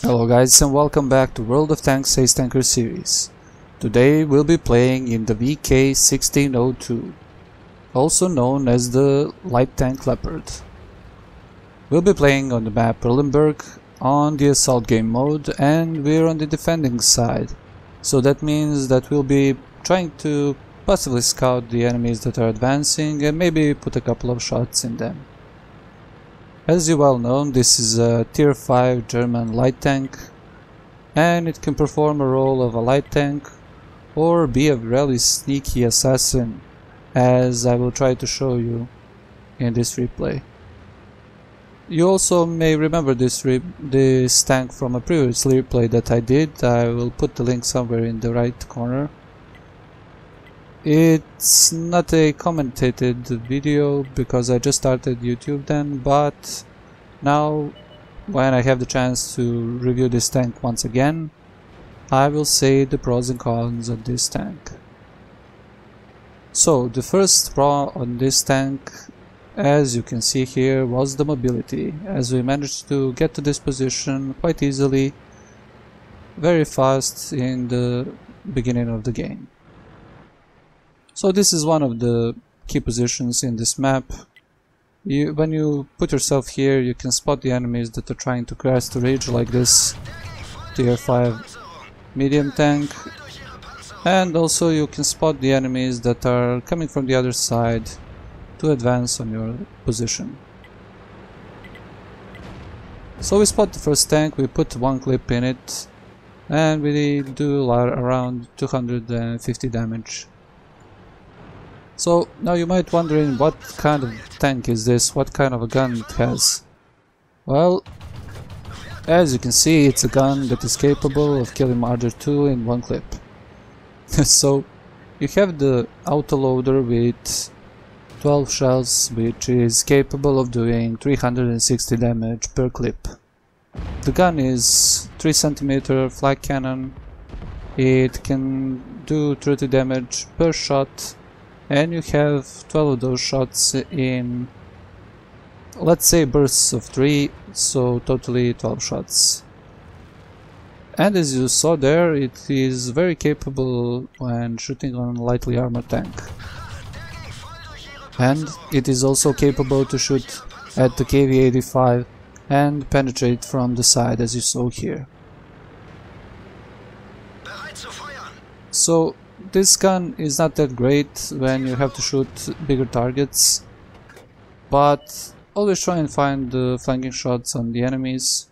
Hello guys and welcome back to World of Tanks Ace Tanker series. Today we'll be playing in the VK 16.02, also known as the Light Tank Leopard. We'll be playing on the map Erlenberg on the assault game mode, and we're on the defending side. So that means that we'll be trying to passively scout the enemies that are advancing and maybe put a couple of shots in them. As you well know, this is a tier 5 German light tank, and it can perform a role of a light tank or be a really sneaky assassin, as I will try to show you in this replay. You also may remember this tank from a previous replay that I did. I will put the link somewhere in the right corner. It's not a commentated video because I just started YouTube then, but now when I have the chance to review this tank once again, I will say the pros and cons of this tank. So the first pro on this tank, as you can see here, was the mobility, as we managed to get to this position quite easily, very fast in the beginning of the game. So this is one of the key positions in this map. When you put yourself here, you can spot the enemies that are trying to cross the ridge, like this tier 5 medium tank, and also you can spot the enemies that are coming from the other side to advance on your position. So we spot the first tank, we put one clip in it, and we do around 250 damage. So now you might wondering what kind of tank is this, what kind of a gun it has. Well, as you can see, it's a gun that is capable of killing Marder 2 in one clip. So you have the autoloader with 12 shells, which is capable of doing 360 damage per clip. The gun is 3 cm flag cannon. It can do 30 damage per shot, and you have 12 of those shots in, let's say, bursts of 3, so totally 12 shots. And as you saw there, it is very capable when shooting on a lightly armored tank. And it is also capable to shoot at the KV-85 and penetrate from the side, as you saw here. So this gun is not that great when you have to shoot bigger targets, but always try and find the flanking shots on the enemies.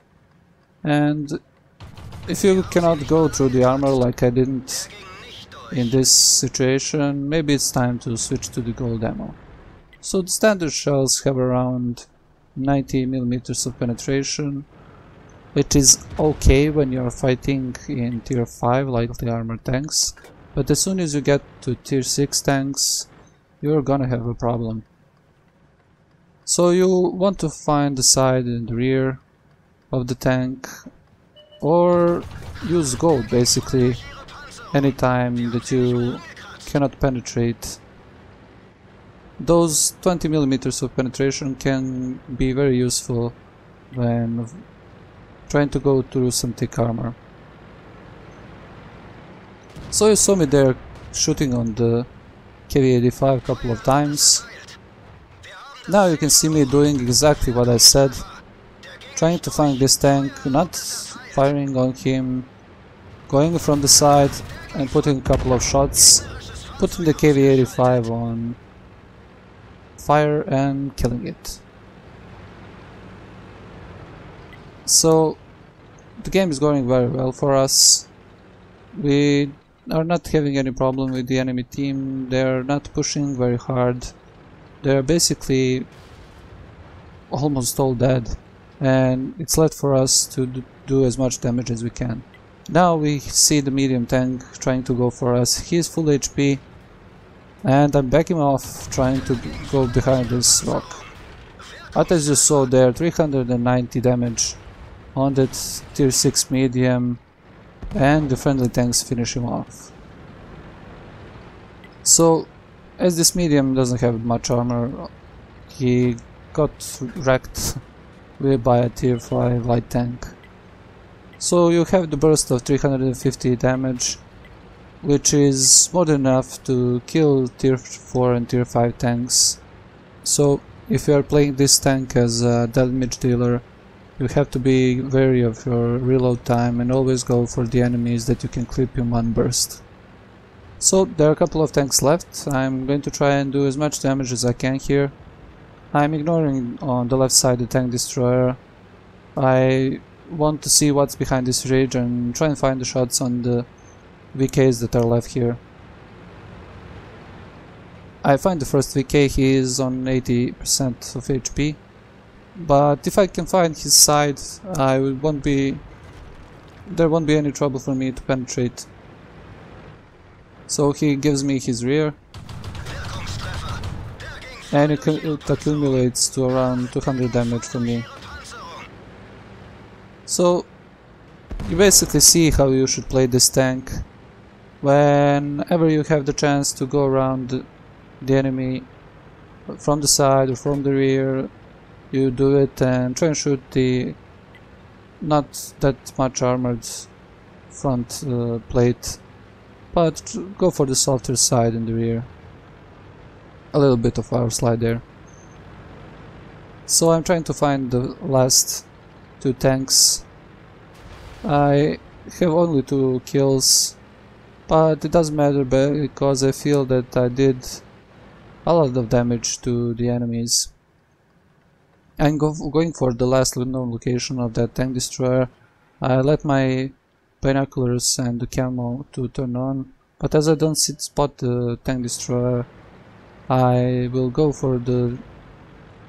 And if you cannot go through the armor like I didn't in this situation, maybe it's time to switch to the gold ammo. So the standard shells have around 90 mm of penetration. It is okay when you are fighting in tier 5 lightly armored tanks, but as soon as you get to tier 6 tanks, you're gonna have a problem. So you want to find the side and the rear of the tank, or use gold basically anytime that you cannot penetrate. Those 20 mm of penetration can be very useful when trying to go through some thick armor. So you saw me there shooting on the KV-85 a couple of times. Now you can see me doing exactly what I said, trying to find this tank, not firing on him, going from the side and putting a couple of shots, putting the KV-85 on fire and killing it. So the game is going very well for us. We are not having any problem with the enemy team. They are not pushing very hard. They are basically almost all dead, and it's left for us to do as much damage as we can. Now we see the medium tank trying to go for us. He is full HP, and I'm backing off, trying to go behind this rock. But as you saw there, 390 damage on that tier 6 medium, and the friendly tanks finish him off. So as this medium doesn't have much armor, he got wrecked by a tier 5 light tank. So you have the burst of 350 damage, which is more than enough to kill tier 4 and tier 5 tanks. So if you are playing this tank as a damage dealer, you have to be wary of your reload time and always go for the enemies that you can clip in one burst. So there are a couple of tanks left. I'm going to try and do as much damage as I can here. I'm ignoring on the left side the tank destroyer. I want to see what's behind this ridge and try and find the shots on the VKs that are left here. I find the first VK, he is on 80% of HP, but if I can find his side, there won't be any trouble for me to penetrate. So he gives me his rear, and it accumulates to around 200 damage for me. So you basically see how you should play this tank. Whenever you have the chance to go around the enemy from the side or from the rear, you do it and try and shoot the not that much armored front plate, but go for the softer side in the rear. A little bit of power slide there. So I'm trying to find the last two tanks. I have only 2 kills, but it doesn't matter because I feel that I did a lot of damage to the enemies. I'm going for the last known location of that tank destroyer. I let my binoculars and the camo to turn on, but as I don't spot the tank destroyer, I will go for the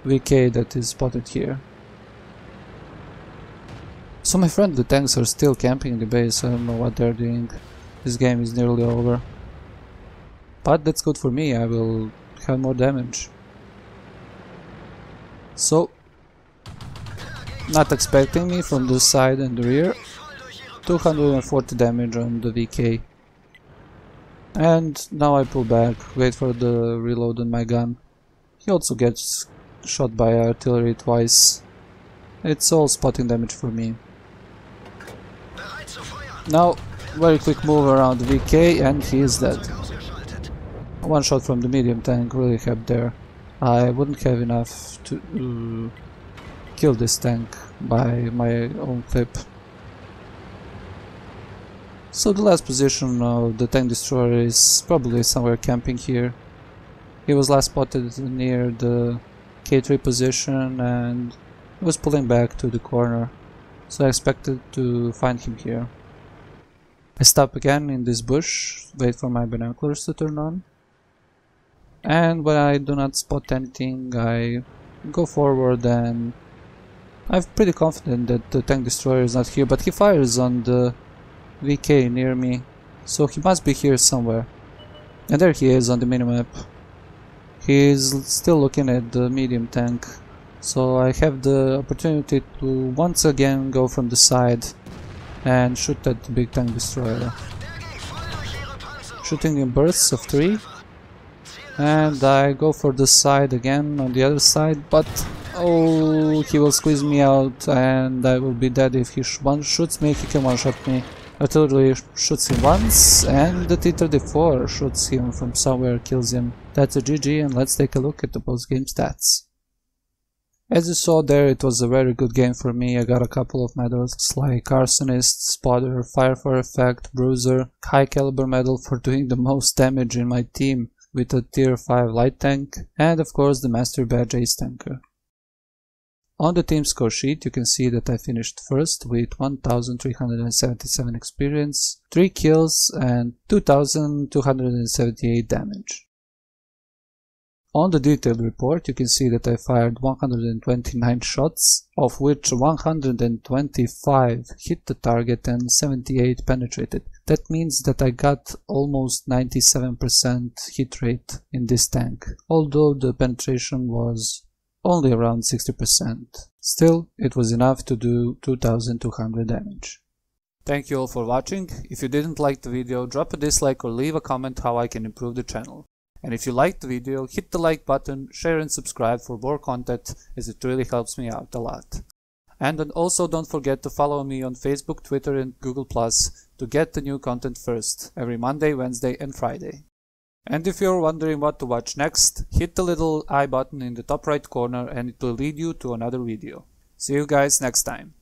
VK that is spotted here. So my friend, the tanks are still camping in the base. I don't know what they're doing. This game is nearly over. But that's good for me, I will have more damage. So, not expecting me from the side and the rear, 240 damage on the VK. And now I pull back, wait for the reload on my gun. He also gets shot by artillery twice. It's all spotting damage for me. Now, very quick move around the VK and he is dead. One shot from the medium tank really helped there. I wouldn't have enough to kill this tank by my own clip. So the last position of the tank destroyer is probably somewhere camping here. He was last spotted near the K3 position and was pulling back to the corner, so I expected to find him here. I stop again in this bush, wait for my binoculars to turn on, and when I do not spot anything, I go forward and I'm pretty confident that the tank destroyer is not here, but he fires on the VK near me, so he must be here somewhere. And there he is on the minimap. He is still looking at the medium tank, so I have the opportunity to once again go from the side and shoot at the big tank destroyer. Shooting in bursts of 3, and I go for the side again on the other side, but oh, he will squeeze me out and I will be dead if he shoots me. He can one-shot me. Artillery shoots him once and the T-34 shoots him from somewhere, kills him. That's a GG, and let's take a look at the post-game stats. As you saw there, it was a very good game for me. I got a couple of medals like Arsonist, Spotter, Fire for Effect, Bruiser, High Caliber medal for doing the most damage in my team with a tier 5 light tank, and of course the Master Badge Ace Tanker. On the team score sheet you can see that I finished first with 1377 experience, 3 kills and 2278 damage. On the detailed report you can see that I fired 129 shots, of which 125 hit the target and 78 penetrated. That means that I got almost 97% hit rate in this tank, although the penetration was only around 60%. Still, it was enough to do 2200 damage. Thank you all for watching. If you didn't like the video, drop a dislike or leave a comment how I can improve the channel. And if you liked the video, hit the like button, share and subscribe for more content, as it really helps me out a lot. And then also don't forget to follow me on Facebook, Twitter and Google Plus to get the new content first, every Monday, Wednesday and Friday. And if you're wondering what to watch next, hit the little I button in the top right corner and it will lead you to another video. See you guys next time.